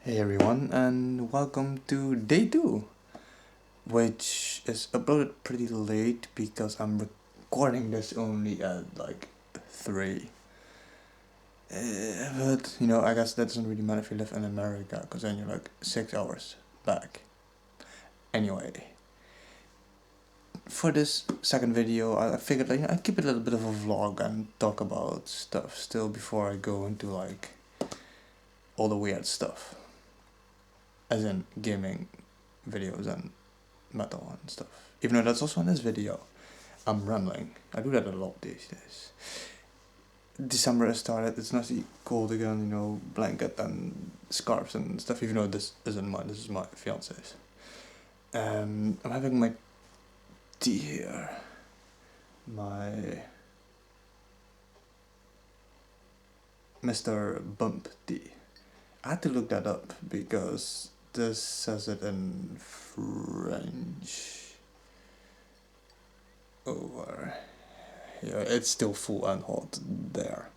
Hey everyone, and welcome to day 2, which is uploaded pretty late because I'm recording this only at like 3. But I guess that doesn't really matter if you live in America because then you're like 6 hours back. Anyway, for this second video, I figured I'd keep it a little bit of a vlog and talk about stuff still before I go into like all the weird stuff. As in gaming videos and metal and stuff. Even though that's also in this video. I'm rambling. I do that a lot these days. December has started, it's nicely cold again, blanket and scarves and stuff, even though this isn't mine, this is my fiance's. I'm having my tea here. My Mr. Bump tea. I had to look that up because this says it in French. Over here, it's still full and hot there.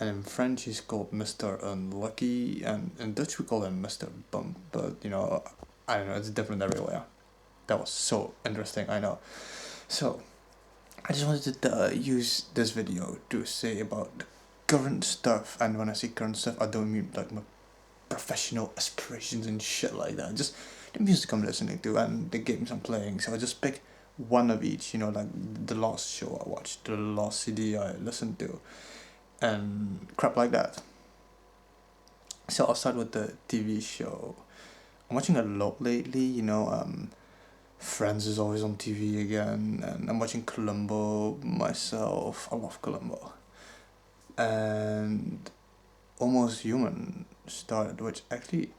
And in French he's called Mr. Unlucky, and in Dutch we call him Mr. Bump, but I don't know, it's different everywhere. That was so interesting, I know. So, I just wanted to use this video to say about the current stuff, and when I say current stuff, I don't mean like my professional aspirations and shit like that, just the music I'm listening to and the games I'm playing, so I just pick one of each, like the last show I watched, the last CD I listened to, and crap like that. So I'll start with the TV show. I'm watching a lot lately, Friends is always on TV again, and I'm watching Columbo myself. I love Columbo. And Almost Human started, which actually,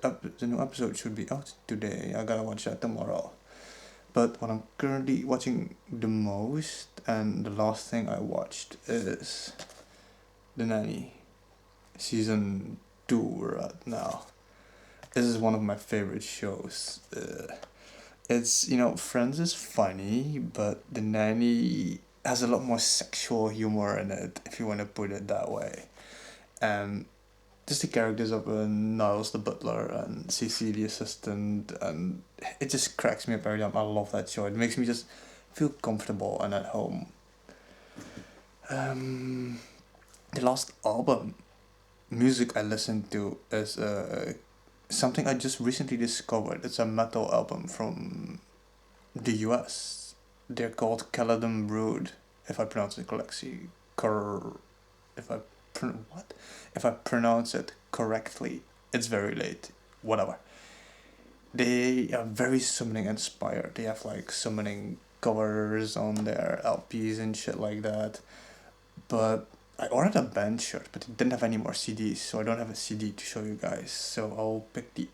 the new episode should be out today. I gotta watch that tomorrow. But what I'm currently watching the most, and the last thing I watched, is The Nanny, season 2 right now. This is one of my favorite shows. It's, Friends is funny, but The Nanny has a lot more sexual humor in it, if you want to put it that way. And just the characters of Niles the butler and Cece the assistant, and it just cracks me up every time. I love that show. It makes me just feel comfortable and at home. The last album music I listened to is something I just recently discovered. It's a metal album from the US. They're called Caledon Brood, if I pronounce it correctly. If I what? If I pronounce it correctly, it's very late. Whatever. They are very summoning inspired. They have like summoning covers on their LPs and shit like that. But I ordered a band shirt, but it didn't have any more CDs, so I don't have a CD to show you guys. So I'll pick the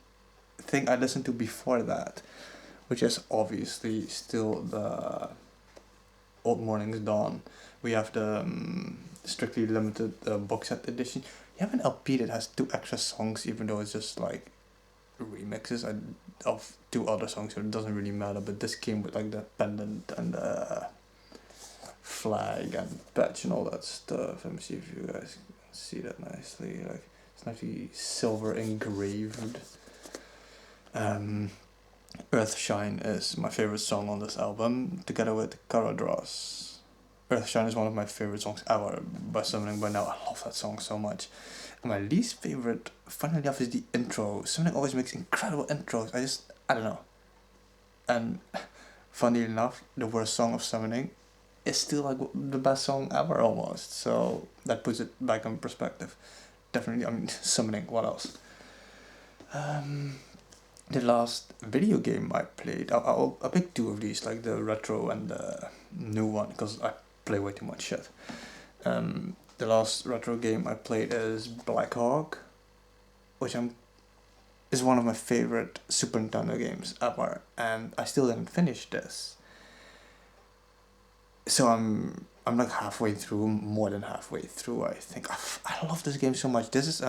thing I listened to before that, which is obviously still the Old Morning's Dawn. We have the strictly limited box set edition. You have an LP that has 2 extra songs, even though it's just like remixes of 2 other songs, so it doesn't really matter. But this came with like the pendant and the flag and patch and all that stuff. Let me see if you guys can see that nicely. Like, it's nicely silver engraved. Earthshine is my favorite song on this album, together with Caradros. Earthshine is one of my favorite songs ever by Summoning by Now. I love that song so much. And my least favorite, funnily enough, is the intro. Summoning always makes incredible intros. I don't know. And funny enough, the worst song of Summoning is still like the best song ever almost. So that puts it back in perspective. Definitely, Summoning, what else? The last video game I played, I'll pick 2 of these, like the retro and the new one, because I play way too much shit. The last retro game I played is Black Hawk, which is one of my favorite Super Nintendo games ever, and I still didn't finish this. So I'm like halfway through, more than halfway through, I think. I love this game so much. This is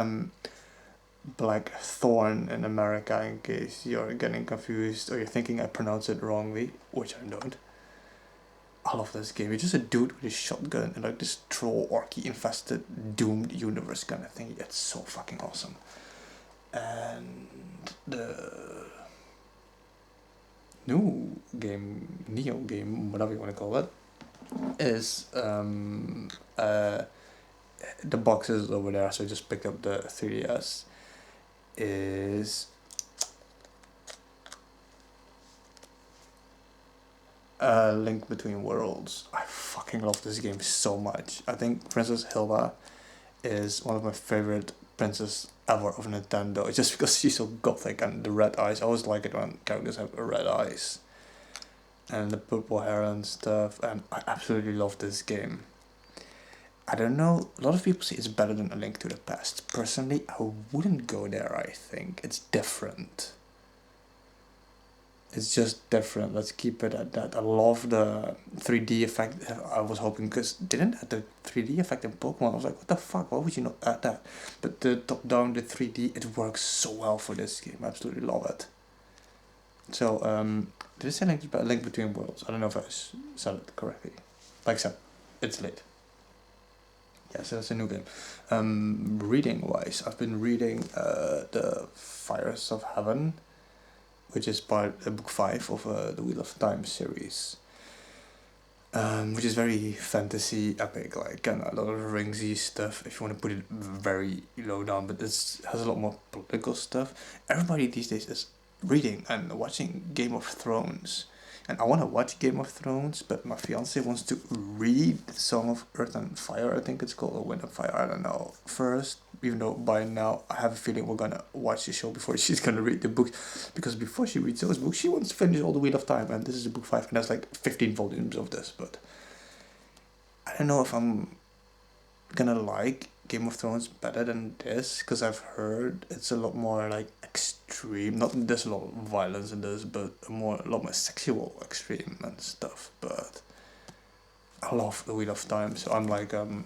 Blackthorn in America, in case you're getting confused or you're thinking I pronounce it wrongly, which I don't. I love this game. It's just a dude with a shotgun and like this troll orky infested doomed universe kind of thing. It's so fucking awesome. and the new game, Neo game, whatever you want to call it, is the box is over there, so I just picked up the 3DS. Is a Link Between Worlds. I fucking love this game so much. I think Princess Hilda is one of my favorite princess ever of Nintendo. Just because she's so gothic and the red eyes. I always like it when characters have red eyes and the purple hair and stuff. And I absolutely love this game. I don't know. A lot of people say it's better than A Link to the Past. Personally, I wouldn't go there. I think it's different. It's just different. Let's keep it at that. I love the 3D effect. I was hoping because didn't add the 3D effect in Pokemon. I was like, what the fuck? Why would you not add that? But the top down, the 3D, it works so well for this game. I absolutely love it. So did I say Link Between Worlds? I don't know if I said it correctly. Like I said, it's late. Yeah, so it's a new game. Reading wise, I've been reading the Fires of Heaven, which is part book 5 of the Wheel of Time series, which is very fantasy epic, like kind of a lot of ringsy stuff if you want to put it very low down, but it has a lot more political stuff. Everybody these days is reading and watching Game of Thrones, and I want to watch Game of Thrones, but my fiance wants to read Song of Earth and Fire, I think it's called, or Wind and Fire, I don't know, first, even though by now I have a feeling we're gonna watch the show before she's gonna read the book, because before she reads those books, she wants to finish all the Wheel of Time, and this is book 5, and there's like 15 volumes of this, but I don't know if I'm gonna like Game of Thrones better than this, because I've heard it's a lot more like extreme. Not there's a lot of violence in this, but a lot more sexual extreme and stuff. But I love the Wheel of Time, so I'm like 1/5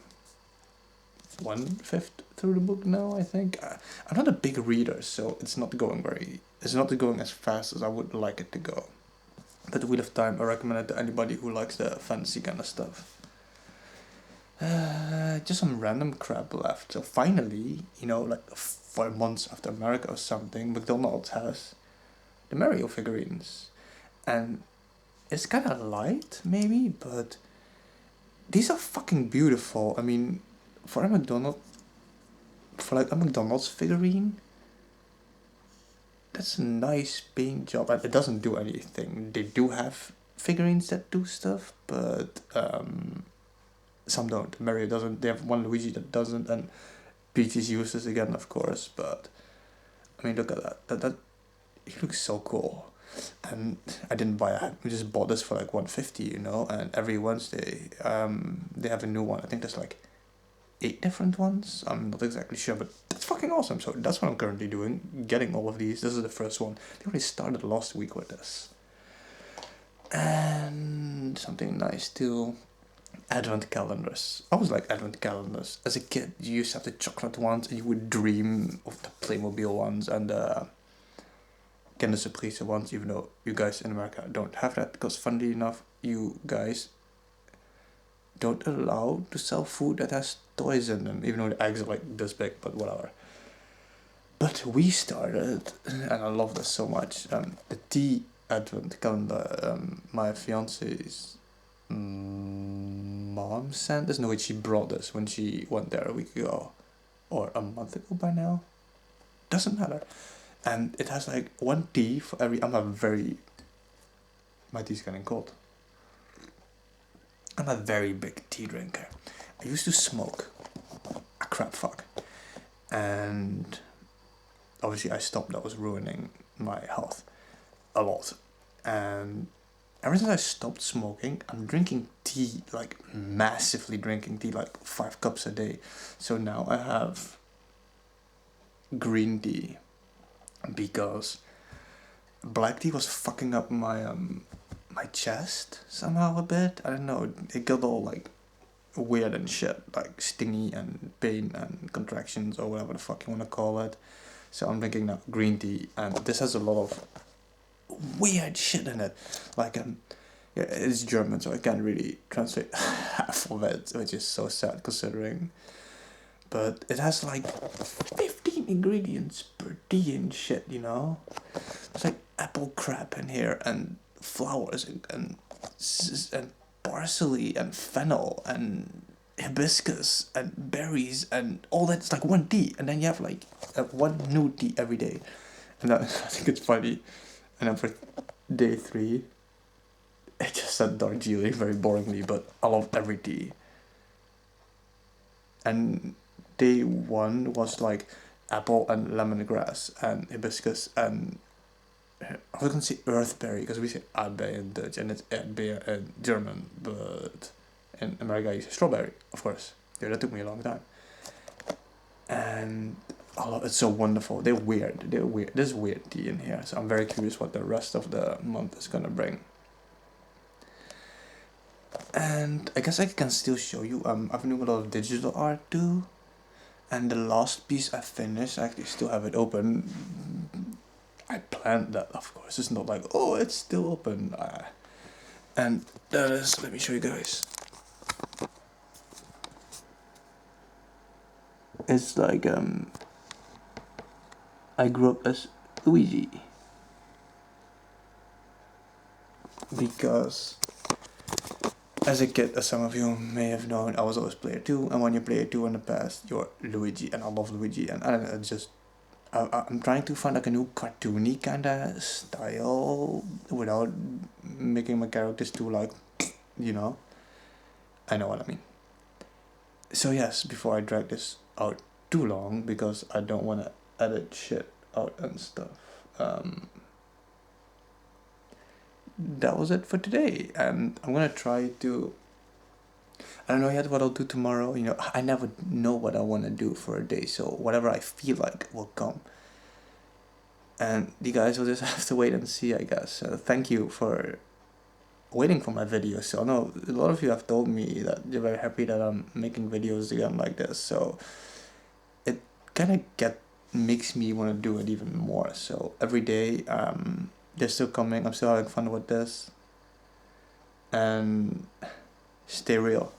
through the book now. I think I'm not a big reader, so it's not going as fast as I would like it to go. But the Wheel of Time, I recommend it to anybody who likes the fantasy kind of stuff. Just some random crap left. So finally, like 4 months after America or something, McDonald's has the Mario figurines. And it's kind of light, maybe, but these are fucking beautiful. I mean, for like a McDonald's figurine, that's a nice paint job. And it doesn't do anything. They do have figurines that do stuff, but some don't. Mario doesn't. They have one Luigi that doesn't, and Peach is useless again, of course. But I mean, look at that. That he looks so cool. And I didn't buy it. I just bought this for like 150, And every Wednesday, they have a new one. I think there's like 8 different ones. I'm not exactly sure, but that's fucking awesome. So that's what I'm currently doing, getting all of these. This is the first one. They only started last week with this. And something nice too. Advent calendars. I always like advent calendars. As a kid, you used to have the chocolate ones, and you would dream of the Playmobil ones and the Kinder Surprise ones, even though you guys in America don't have that, because funnily enough, you guys don't allow to sell food that has toys in them, even though the eggs are like this big, but whatever. But we started, and I love this so much, the tea advent calendar. My fiance's mom sent this. No, wait, she brought this when she went there a week ago, or a month ago by now. Doesn't matter. And it has like one tea for every. My tea's getting cold. I'm a very big tea drinker. I used to smoke a crap fuck, and obviously I stopped. That was ruining my health a lot, and ever since I stopped smoking, I'm drinking tea, like massively drinking tea, like 5 cups a day. So now I have green tea, because black tea was fucking up my chest somehow a bit. I don't know. It got all like weird and shit, like stingy and pain and contractions or whatever the fuck you want to call it. So I'm drinking now green tea, and this has a lot of weird shit in it. Like yeah, it's German, so I can't really translate half of it, which is so sad considering. But it has like 15 14 ingredients per day and shit, you know? There's like apple crap in here and flowers and parsley and fennel and hibiscus and berries and all that. It's like one tea, and then you have like one new tea every day, and that, I think it's funny. And then for day 3, it just said Darjeeling very boringly, but I love every tea. And day 1 was like apple and lemongrass and hibiscus and I was gonna say earthberry because we say Erdbeer in Dutch and it's Erdbeer in German, but in America you say strawberry, of course. Yeah, that took me a long time. And oh, it's so wonderful. They're weird. They're weird. There's weird tea in here, so I'm very curious what the rest of the month is gonna bring. And I guess I can still show you. I've been doing a lot of digital art too. And the last piece I finished, I actually still have it open. I planned that, of course. It's not like, oh, it's still open. And that is, let me show you guys. It's like, I grew up as Luigi. Because as a kid, as some of you may have known, I was always player 2. And when you play 2 in the past, you're Luigi. And I love Luigi. And I don't know, it's just, I'm trying to find like a new cartoony kind of style without making my characters too like, you know. I know what I mean. So yes, before I drag this out too long, because I don't want to edit shit out and stuff. That was it for today, and I'm gonna try to. I don't know yet what I'll do tomorrow. You know, I never know what I want to do for a day, so whatever I feel like will come. And you guys will just have to wait and see, I guess. Thank you for waiting for my videos. So I know a lot of you have told me that you're very happy that I'm making videos again like this. So it kind of makes me want to do it even more. So every day, they're still coming. I'm still having fun with this. And stay real.